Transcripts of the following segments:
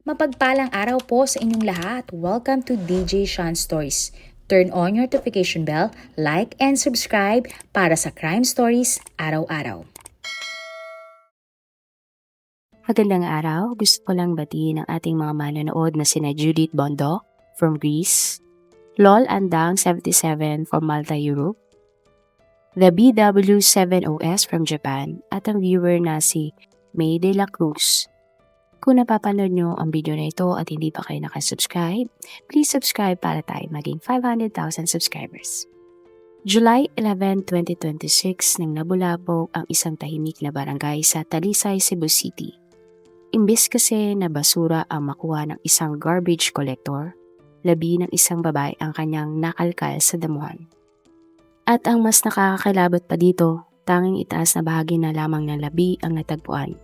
Mapagpalang araw po sa inyong lahat. Welcome to DJ Sean Stories. Turn on your notification bell, like and subscribe para sa crime stories araw-araw. Magandang araw, gusto ko lang batiin ang ating mga manonood na sina Judith Bondo from Greece, Lol Andang 77 from Malta, Europe, the BW7OS from Japan, at ang viewer na si May De La Cruz. Kung napapanood nyo ang video na ito at hindi pa kayo nakasubscribe, please subscribe para tayo maging 500,000 subscribers. July 11, 2026 nang nabulabog ang isang tahimik na barangay sa Talisay, Cebu City. Imbes kasi na basura ang makuha ng isang garbage collector, labi ng isang babae ang kanyang nakalkal sa damuhan. At ang mas nakakakilabot pa dito, tanging itaas na bahagi na lamang ng labi ang natagpuan.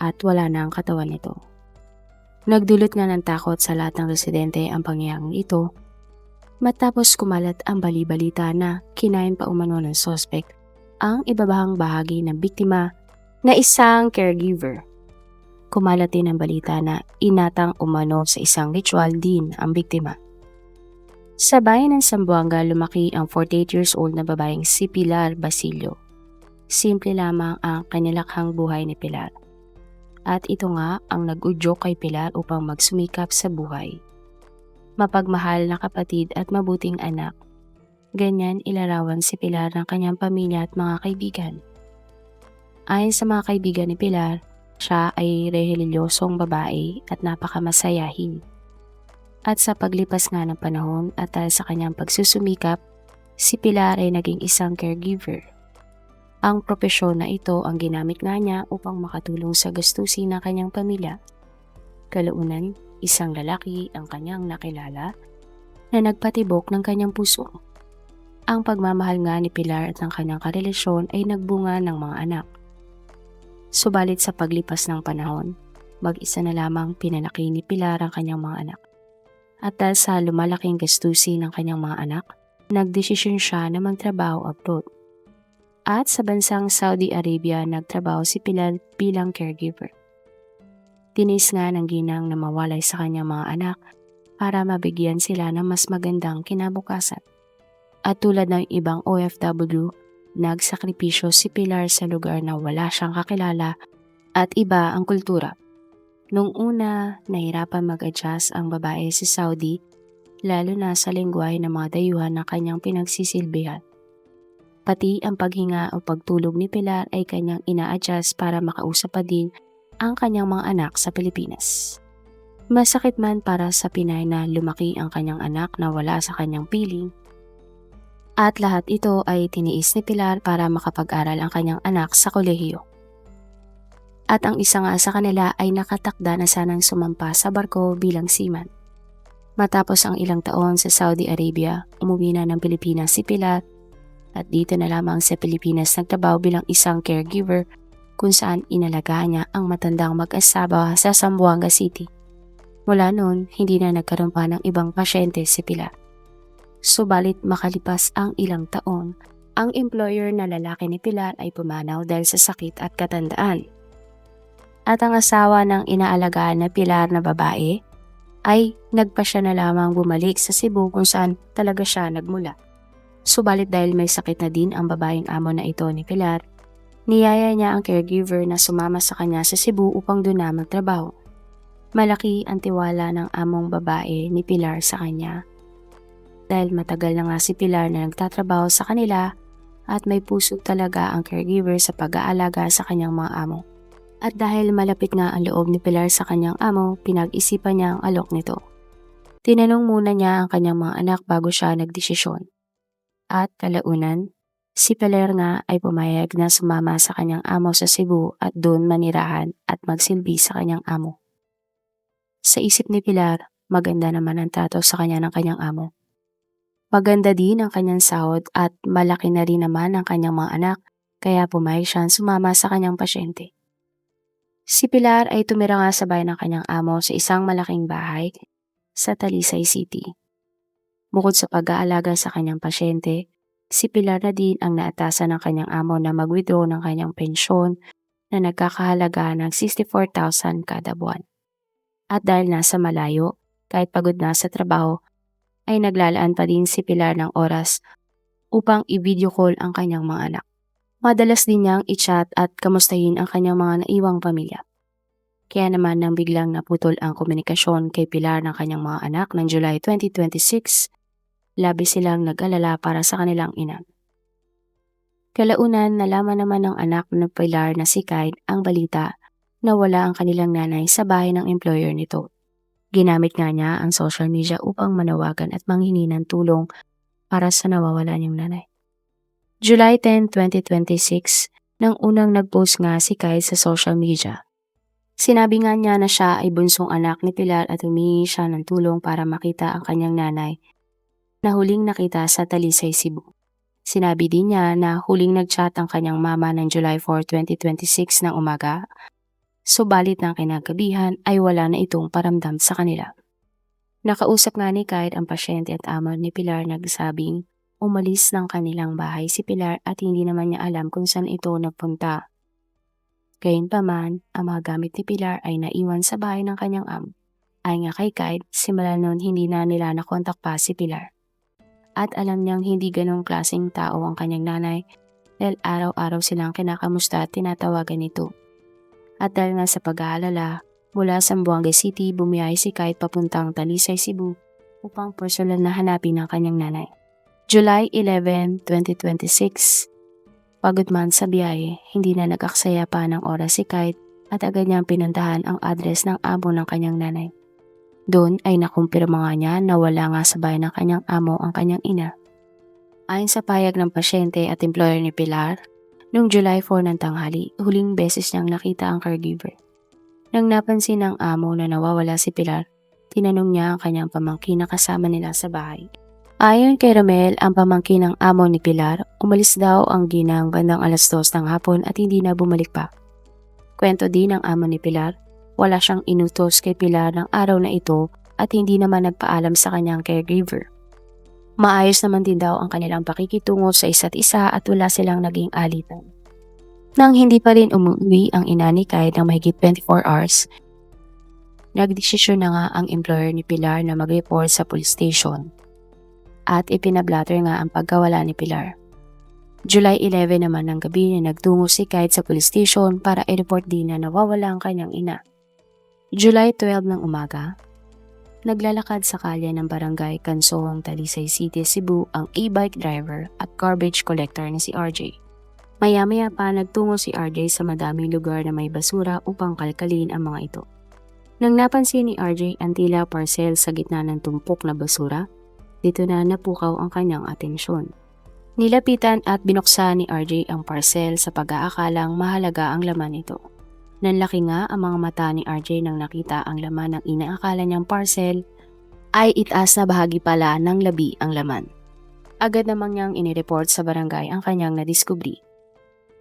At wala na ang katawan nito. Nagdulot nga ng takot sa lahat ng residente ang pangyayaring ito, matapos kumalat ang bali-balita na kinain pa umano ng suspect ang ibabahang bahagi ng biktima na isang caregiver. Kumalat din ang balita na inatang umano sa isang ritual din ang biktima. Sa bayan ng Zamboanga lumaki ang 48 years old na babaeng si Pilar Basilio. Simple lamang ang kanilakhang buhay ni Pilar. At ito nga ang nag-udyok kay Pilar upang magsumikap sa buhay. Mapagmahal na kapatid at mabuting anak. Ganyan ilarawan si Pilar ng kanyang pamilya at mga kaibigan. Ayon sa mga kaibigan ni Pilar, siya ay relihiyosong babae at napakamasayahin. At sa paglipas nga ng panahon at dahil sa kanyang pagsusumikap, si Pilar ay naging isang caregiver. Ang propesyon na ito ang ginamit nga niya upang makatulong sa gastusin ng kanyang pamilya. Kalaunan, isang lalaki ang kanyang nakilala na nagpatibok ng kanyang puso. Ang pagmamahal nga ni Pilar at ng kanyang karelasyon ay nagbunga ng mga anak. Subalit sa paglipas ng panahon, mag-isa na lamang pinalaki ni Pilar ang kanyang mga anak. At dahil sa lumalaking gastusin ng kanyang mga anak, nagdesisyon siya na magtrabaho abroad. At sa bansang Saudi Arabia nagtrabaho si Pilar bilang caregiver. Tinis nga ng ginang na mawalay sa kanyang mga anak para mabigyan sila ng mas magandang kinabukasan. At tulad ng ibang OFW, nagsakripisyo si Pilar sa lugar na wala siyang kakilala at iba ang kultura. Nung una, nahirapan mag-adjust ang babae sa Saudi, lalo na sa lengguwahe ng mga dayuhan na kanyang pinagsisilbihan. Pati ang paghinga o pagtulog ni Pilar ay kanyang ina-adjust para makausap pa din ang kanyang mga anak sa Pilipinas. Masakit man para sa Pinay na lumaki ang kanyang anak na wala sa kanyang piling. At lahat ito ay tiniis ni Pilar para makapag-aral ang kanyang anak sa kolehiyo. At ang isa nga sa kanila ay nakatakda na sanang sumampa sa barko bilang seaman. Matapos ang ilang taon sa Saudi Arabia, umuwi na ng Pilipinas si Pilar. At dito na lamang sa Pilipinas nagtrabaho bilang isang caregiver kung saan inalagaan niya ang matandang mag-asawa sa Zamboanga City. Mula noon, hindi na nagkaroon pa ng ibang pasyente si Pilar. Subalit makalipas ang ilang taon, ang employer na lalaki ni Pilar ay pumanaw dahil sa sakit at katandaan. At ang asawa ng inaalagaan na Pilar na babae ay nagpasya na lamang bumalik sa Cebu kung saan talaga siya nagmula. Subalit dahil may sakit na din ang babaeng amo na ito ni Pilar, niyaya niya ang caregiver na sumama sa kanya sa Cebu upang doon na magtrabaho. Malaki ang tiwala ng among babae ni Pilar sa kanya. Dahil matagal na nga si Pilar na nagtatrabaho sa kanila at may puso talaga ang caregiver sa pag-aalaga sa kanyang mga amo. At dahil malapit nga ang loob ni Pilar sa kanyang amo, pinag-isipan niya ang alok nito. Tinanong muna niya ang kanyang mga anak bago siya nagdesisyon. At kalaunan, si Pilar nga ay pumayag na sumama sa kanyang amo sa Cebu at doon manirahan at magsilbi sa kanyang amo. Sa isip ni Pilar, maganda naman ang trato sa kanya ng kanyang amo. Maganda din ang kanyang sahod at malaki na rin naman ang kanyang mga anak kaya pumayag siyang sumama sa kanyang pasyente. Si Pilar ay tumira nga sa bahay ng kanyang amo sa isang malaking bahay sa Talisay City. Bukod sa pag-aalaga sa kanyang pasyente, si Pilar na din ang naatasan ng kanyang amo na mag-withdraw ng kanyang pensyon na nagkakahalaga ng 64,000 kada buwan. At dahil nasa malayo, kahit pagod na sa trabaho, ay naglalaan pa din si Pilar ng oras upang i-video call ang kanyang mga anak. Madalas din niyang i-chat at kamustahin ang kanyang mga naiwang pamilya. Kaya naman nang biglang naputol ang komunikasyon kay Pilar ng kanyang mga anak ng July 2026, labis silang nag-alala para sa kanilang ina. Kalaunan, nalaman naman ng anak ng Pilar na si Kyle ang balita na wala ang kanilang nanay sa bahay ng employer nito. Ginamit nga niya ang social media upang manawagan at manghingi ng tulong para sa nawawalan niyang nanay. July 10, 2026, nang unang nag-post nga si Kyle sa social media. Sinabi nga niya na siya ay bunsong anak ni Pilar at humingi siya ng tulong para makita ang kanyang nanay na huling nakita sa Talisay, Cebu. Sinabi din niya na huling nag-chat ang kanyang mama ng July 4, 2026 ng umaga, subalit ng kinagabihan ay wala na itong paramdam sa kanila. Nakausap nga ni Kyle ang pasyente at amo ni Pilar nagsabing umalis ng kanilang bahay si Pilar at hindi naman niya alam kung saan ito nagpunta. Gayunpaman, ang mga gamit ni Pilar ay naiwan sa bahay ng kanyang amo. Ayon nga kay Kyle, simula noon hindi na nila nakontak pa si Pilar. At alam niyang hindi ganong klaseng tao ang kanyang nanay dahil araw-araw silang kinakamusta at tinatawagan ito. At dahil nga sa pag-aalala, mula sa Zamboanga City, bumiyahe si Kyle papuntang Talisay, Cebu upang personal na hanapin ang kanyang nanay. July 11, 2026. Pagod man sa biyahe, hindi na nag-aksaya pa ng oras si Kyle at agad niyang pinuntahan ang address ng amo ng kanyang nanay. Doon ay nakumpirma nga niya na wala nga sa bahay ng kanyang amo ang kanyang ina. Ayon sa payag ng pasyente at employer ni Pilar, noong July 4 ng tanghali, huling beses niyang nakita ang caregiver. Nang napansin ng amo na nawawala si Pilar, tinanong niya ang kanyang pamangkin na kasama nila sa bahay. Ayon kay Romel, ang pamangkin ng amo ni Pilar, umalis daw ang ginang bandang alas 2 ng hapon at hindi na bumalik pa. Kwento din ng amo ni Pilar, wala siyang inutos kay Pilar ng araw na ito at hindi naman nagpaalam sa kanyang caregiver. Maayos naman din daw ang kanilang pakikitungo sa isa't isa at wala silang naging alitan. Nang hindi pa rin umuwi ang ina ni Kyle ng mahigit 24 hours, nagdesisyon na nga ang employer ni Pilar na mag-report sa police station at ipinablatter nga ang pagkawala ni Pilar. July 11 naman ng gabi na nagtungo si Kyle sa police station para i-report din na nawawala ang kanyang ina. July 12 ng umaga, naglalakad sa kalye ng barangay Kansoong, Talisay City, Cebu ang e-bike driver at garbage collector na si RJ. Maya-maya pa nagtungo si RJ sa madaming lugar na may basura upang kalkalin ang mga ito. Nang napansin ni RJ ang tila parcel sa gitna ng tumpok na basura, dito na napukaw ang kanyang atensyon. Nilapitan at binuksan ni RJ ang parcel sa pag-aakalang mahalaga ang laman nito. Nanlaki nga ang mga mata ni RJ nang nakita ang laman ng inaakala niyang parcel ay itaas na bahagi pala ng labi ang laman. Agad namang niyang inireport sa barangay ang kanyang nadiskubre.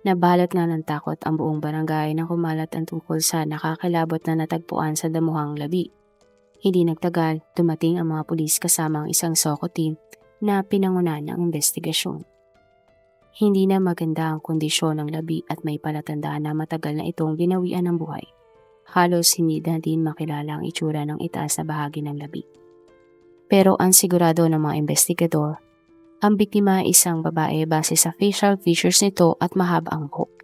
Nabalot nga ng takot ang buong barangay nang kumalat ang tungkol sa nakakilabot na natagpuan sa damuhang labi. Hindi nagtagal, dumating ang mga pulis kasama ang isang SOCO team na pinangunahan ng investigasyon. Hindi na maganda ang kondisyon ng labi at may palatandaan na matagal na itong ginawian ng buhay. Halos hindi na din makilala ang itsura ng itaas na bahagi ng labi. Pero ang sigurado ng mga investigador, ang biktima ay isang babae base sa facial features nito at mahaba ang buhok.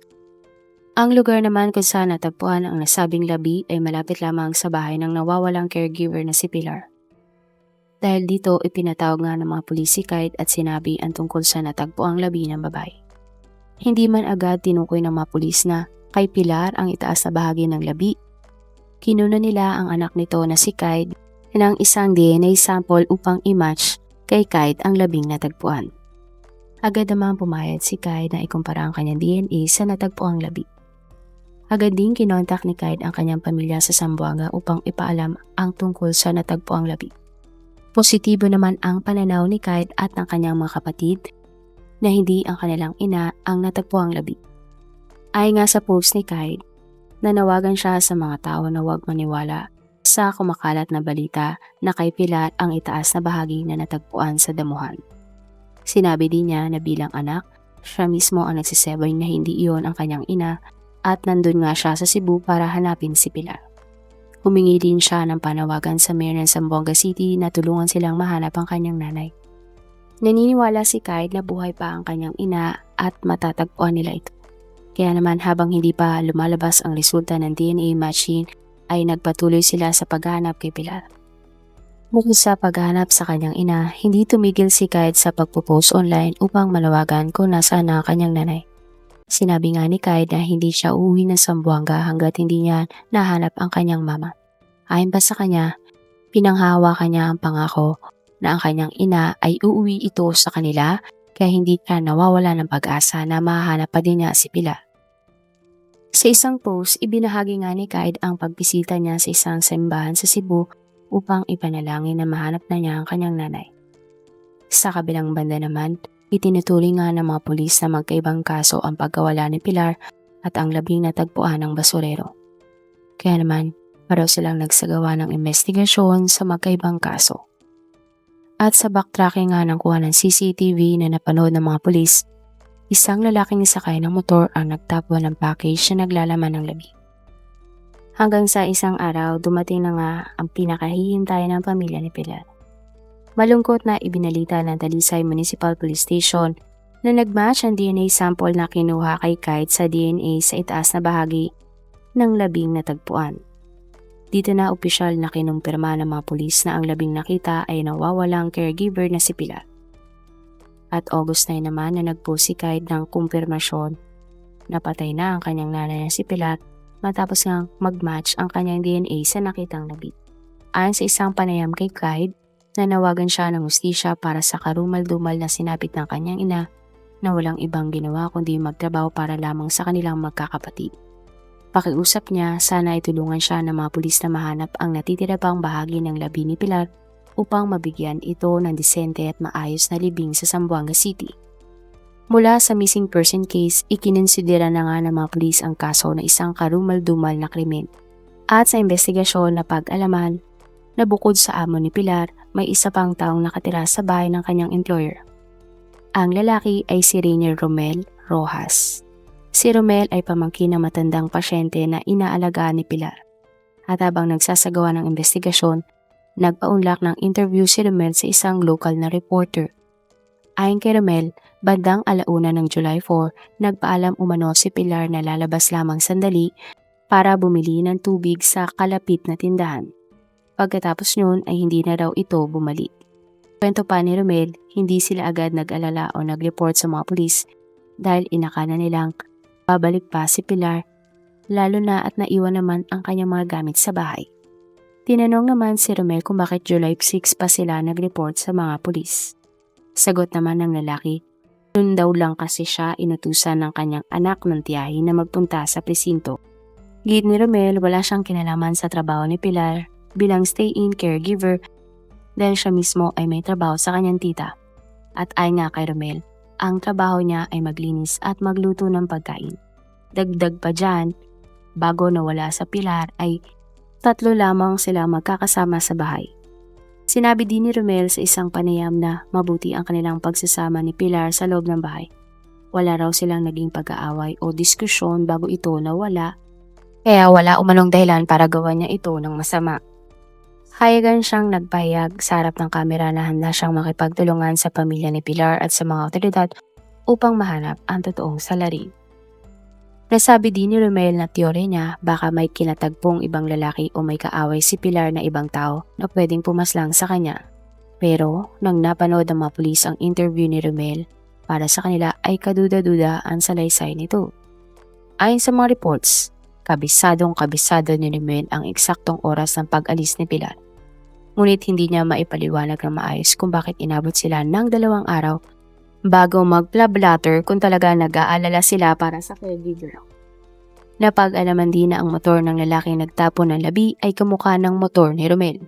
Ang lugar naman kung saan natagpuan ang nasabing labi ay malapit lamang sa bahay ng nawawalang caregiver na si Pilar. Dahil dito ipinatawag nga ng mga pulis si Kyle at sinabi ang tungkol sa natagpuang labi ng babae. Hindi man agad tinukoy ng mga pulis na kay Pilar ang itaas na bahagi ng labi. Kinuna nila ang anak nito na si Kyle ng isang DNA sample upang i-match kay Kyle ang labing natagpuan. Agad naman pumayag si Kyle na ikumpara ang kanyang DNA sa natagpuang labi. Agad din kinontak ni Kyle ang kanyang pamilya sa Zamboanga upang ipaalam ang tungkol sa natagpuang labi. Positibo naman ang pananaw ni Kyle at ng kanyang mga kapatid na hindi ang kanilang ina ang natagpuang labi. Ay nga sa post ni Kyle, nanawagan siya sa mga tao na huwag maniwala sa kumakalat na balita na kay Pilar ang itaas na bahagi na natagpuan sa damuhan. Sinabi din niya na bilang anak, siya mismo ang nagsisabay na hindi iyon ang kanyang ina at nandun nga siya sa Cebu para hanapin si Pilar. Humingi din siya ng panawagan sa mayor ng Zamboanga City na tulungan silang mahanap ang kanyang nanay. Naniniwala si Clyde na buhay pa ang kanyang ina at matatagpuan nila ito. Kaya naman habang hindi pa lumalabas ang resulta ng DNA matching ay nagpatuloy sila sa paghahanap kay Pilar. Bukod sa paghahanap sa kanyang ina, hindi tumigil si Clyde sa pagpo-post online upang malawagan kung nasaan ang kanyang nanay. Sinabi nga ni Clyde na hindi siya uuwi ng Zamboanga hanggat hindi niya nahanap ang kanyang mama. Ayon pa sa kanya, pinanghahawakan niya ang pangako na ang kanyang ina ay uuwi ito sa kanila kaya hindi siya nawawala ng pag-asa na mahahanap pa din niya si Pilar. Sa isang post, ibinahagi nga ni Clyde ang pagbisita niya sa isang simbahan sa Cebu upang ipanalangin na mahanap na niya ang kanyang nanay. Sa kabilang banda naman, itinutuloy nga ng mga pulis na magkaibang kaso ang pagkawala ni Pilar at ang labing natagpuan ng basurero. Kaya naman, pareho silang nagsagawa ng investigasyon sa magkaibang kaso. At sa backtracking nga ng kuha ng CCTV na napanood ng mga pulis, isang lalaking sakay ng motor ang nagtapon ng package na naglalaman ng labi. Hanggang sa isang araw, dumating na nga ang pinakahihintay ng pamilya ni Pilar. Malungkot na ibinalita ng Talisay Municipal Police Station na nagmatch ang DNA sample na kinuha kay Clyde sa DNA sa itaas na bahagi ng labing natagpuan. Dito na opisyal na kinumpirma ng mga pulis na ang labing nakita ay nawawalang caregiver na si Pilar. At August 9 naman na nagpost si Clyde ng kumpirmasyon na patay na ang kanyang nanay na si Pilar matapos ngang mag-match ang kanyang DNA sa nakitang labi. Ayon sa isang panayam kay Clyde, nanawagan siya ng hustisya para sa karumal-dumal na sinapit ng kanyang ina na walang ibang ginawa kundi magtrabaho para lamang sa kanilang magkakapatid. Pakiusap niya sana itulungan siya ng mga pulis na mahanap ang natitira pang bahagi ng labi ni Pilar upang mabigyan ito ng disente at maayos na libing sa Zamboanga City. Mula sa missing person case, ikinonsidera na nga ng mga pulis ang kaso na isang karumal-dumal na krimen. At sa investigasyon na pag-alaman na bukod sa amo ni Pilar, may isa pang taong nakatira sa bahay ng kanyang employer. Ang lalaki ay si Rainier Romel Rojas. Si Romel ay pamangkin ng matandang pasyente na inaalagaan ni Pilar. At habang nagsasagawa ng investigasyon, nagpaunlak ng interview si Romel sa isang local na reporter. Ayon kay Romel, bandang 1:00 ng July 4, nagpaalam umano si Pilar na lalabas lamang sandali para bumili ng tubig sa kalapit na tindahan. Pagkatapos noon ay hindi na raw ito bumalik. Kwento pa ni Romel, hindi sila agad nag-alala o nag-report sa mga pulis dahil inakala nilang babalik pa si Pilar, lalo na at naiwan naman ang kanyang mga gamit sa bahay. Tinanong naman si Romel kung bakit July 6 pa sila nag-report sa mga pulis. Sagot naman ng lalaki, noon daw lang kasi siya inutusan ng kanyang anak ng tiyahin na magpunta sa presinto. Gid ni Romel, wala siyang kinalaman sa trabaho ni Pilar bilang stay-in caregiver dahil siya mismo ay may trabaho sa kanyang tita. At ayon nga kay Romel, ang trabaho niya ay maglinis at magluto ng pagkain. Dagdag pa dyan, bago nawala sa Pilar ay 3 lamang sila magkakasama sa bahay. Sinabi din ni Romel sa isang panayam na mabuti ang kanilang pagsasama ni Pilar sa loob ng bahay. Wala raw silang naging pag-aaway o diskusyon bago ito nawala, kaya wala umanong dahilan para gawan niya ito ng masama. Hayagan siyang nagpahayag sa harap ng kamera na handa siyang makipagtulungan sa pamilya ni Pilar at sa mga otoridad upang mahanap ang totoong salarin. Nasabi din ni Romel na teorya niya baka may kinatagpong ibang lalaki o may kaaway si Pilar na ibang tao na pwedeng pumaslang sa kanya. Pero nang napanood ng mga pulis ang interview ni Romel, para sa kanila ay kaduda-duda ang salaysay nito. Ayon sa mga reports, kabisadong-kabisado ni Romel ang eksaktong oras ng pag-alis ni Pilar. Ngunit hindi niya maipaliwanag na maayos kung bakit inabot sila ng 2 araw bago mag-blablatter kung talaga nag-aalala sila para sa caregiver. Napag-alaman din na ang motor ng lalaking nagtapon ng labi ay kamukha ng motor ni Romel.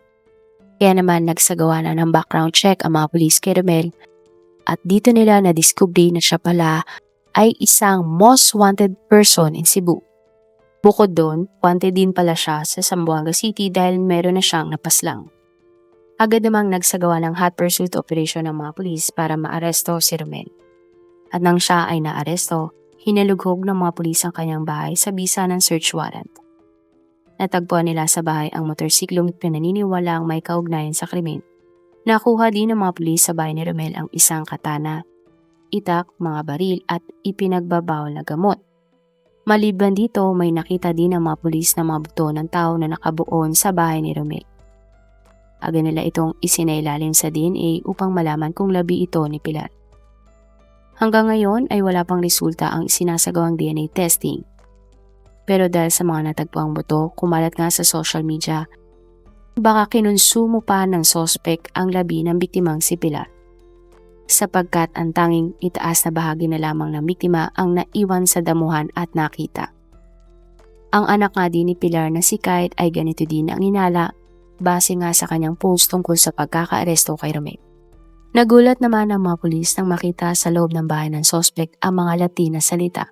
Kaya naman nagsagawa na ng background check ang mga pulis kay Romel at dito nila na-discovery na siya pala ay isang most wanted person in Cebu. Bukod doon, wanted din pala siya sa Zamboanga City dahil meron na siyang napaslang. Agad namang nagsagawa ng hot pursuit operation ng mga pulis para maaresto si Romel. At nang siya ay naaresto, hinalughog ng mga pulis ang kanyang bahay sa bisa ng search warrant. Natagpuan nila sa bahay ang motorsiklong pinaniniwalaang may kaugnayan sa krimen. Nakuha din ng mga pulis sa bahay ni Romel ang isang katana, itak, mga baril at ipinagbabawal na gamot. Maliban dito, may nakita din ng mga pulis na mga buto ng tao na nakabuon sa bahay ni Romel. Agad nila itong isinailalim sa DNA upang malaman kung labi ito ni Pilar. Hanggang ngayon ay wala pang resulta ang isinasagawang DNA testing. Pero dahil sa mga natagpuang buto, kumalat nga sa social media, baka kinonsumo pa ng sospek ang labi ng biktimang si Pilar. Sapagkat ang tanging itaas na bahagi na lamang ng biktima ang naiwan sa damuhan at nakita. Ang anak nga din ni Pilar na si Kite ay ganito din ang inala base nga sa kanyang post tungkol sa pagkakaaresto kay Romel. Nagulat naman ang mga pulis nang makita sa loob ng bahay ng sospek ang mga Latin na salita.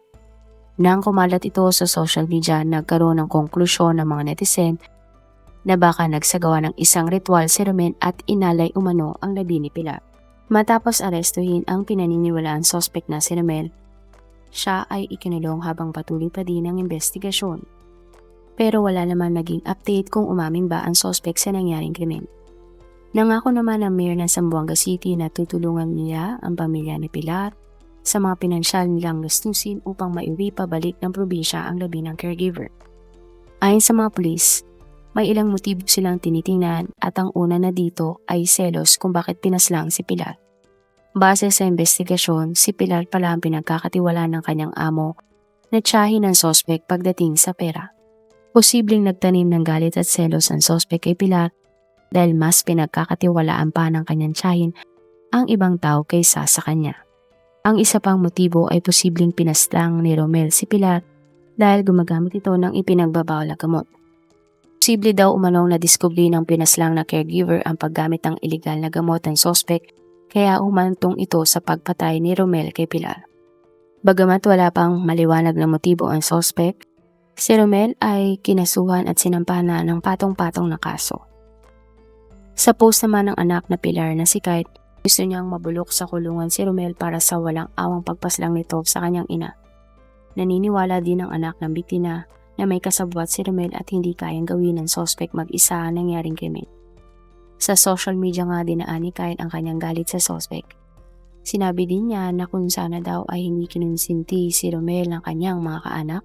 Nang kumalat ito sa social media, nagkaroon ng konklusyon ng mga netizen na baka nagsagawa ng isang ritual si Romel at inalay umano ang labi ni Pilar. Matapos arestuhin ang pinaniniwalaan sospek na si Romel, siya ay ikinulong habang patuloy pa din ang investigasyon. Pero wala naman naging update kung umamin ba ang sospek sa nangyaring krimen. Nangako naman ang mayor ng Zamboanga City na tutulungan niya ang pamilya ni Pilar sa mga pinansyal nilang gastusin upang maiwi pabalik ng probinsya ang labi ng caregiver. Ayon sa mga pulis, may ilang motibo silang tinitingnan at ang una na dito ay selos kung bakit pinaslang si Pilar. Base sa investigasyon, si Pilar pala ang pinagkakatiwalaan ng kanyang amo na tiyahin ng sospek pagdating sa pera. Posibleng nagtanim ng galit at selos ang sospek kay Pilar dahil mas pinagkakatiwalaan pa ng kanyang tiyahin ang ibang tao kaysa sa kanya. Ang isa pang motibo ay posibleng pinaslang ni Romel si Pilar dahil gumagamit ito ng ipinagbabawal na gamot. Posible daw umanong na-discovery ng pinaslang na caregiver ang paggamit ng illegal na gamot ng sospek kaya umantong ito sa pagpatay ni Romel kay Pilar. Bagamat wala pang maliwanag na motibo ang sospek, si Romel ay kinasuhan at sinampahan na ng patong-patong na kaso. Sa post naman ng anak na Pilar na si Kite, gusto niyang mabulok sa kulungan si Romel para sa walang awang pagpaslang nito sa kanyang ina. Naniniwala din ang anak ng biktima na may kasabwat si Romel at hindi kayang gawin ng sospek mag-isa ang nangyaring krimen. Sa social media nga dinaan ni Kite ang kanyang galit sa sospek. Sinabi din niya na kung sana daw ay hindi kinonsinti si Romel ng kanyang mga kaanak,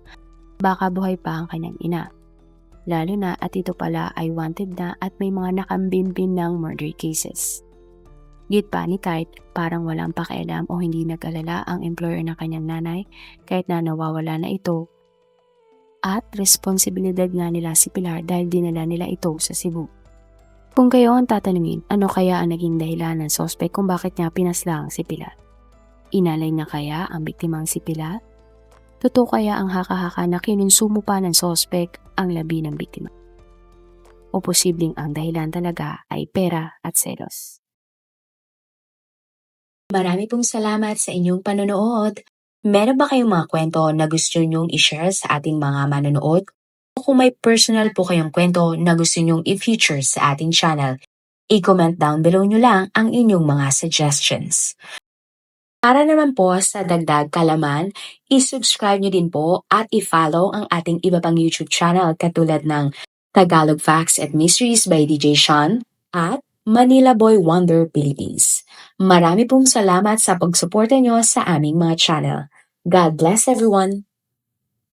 baka buhay pa ang kanyang ina. Lalo na at ito pala ay wanted na at may mga nakambinbin ng murder cases. Git pa ni Kite, parang walang pakialam o hindi nag-alala ang employer ng kanyang nanay kahit na nawawala na ito. At responsibilidad nga nila si Pilar dahil dinala nila ito sa Cebu. Kung kayo ang tatanungin, ano kaya ang naging dahilan ng sospek kung bakit niya pinaslang si Pilar? Inalay na kaya ang biktimang si Pilar? Totoo kaya ang haka-haka na kinonsumo pa ng sospek ang labi ng biktima? O posibleng ang dahilan talaga ay pera at selos? Marami pong salamat sa inyong panonood. Meron ba kayong mga kwento na gusto nyong i-share sa ating mga manonood? O kung may personal po kayong kwento na gusto nyong i-feature sa ating channel, i-comment down below nyo lang ang inyong mga suggestions. Para naman po sa dagdag kalaman, i-subscribe nyo din po at i-follow ang ating iba pang YouTube channel katulad ng Tagalog Facts and Mysteries by DJ Sean at Manila Boy Wonder Philippines. Marami pong salamat sa pagsuporta nyo sa aming mga channel. God bless everyone!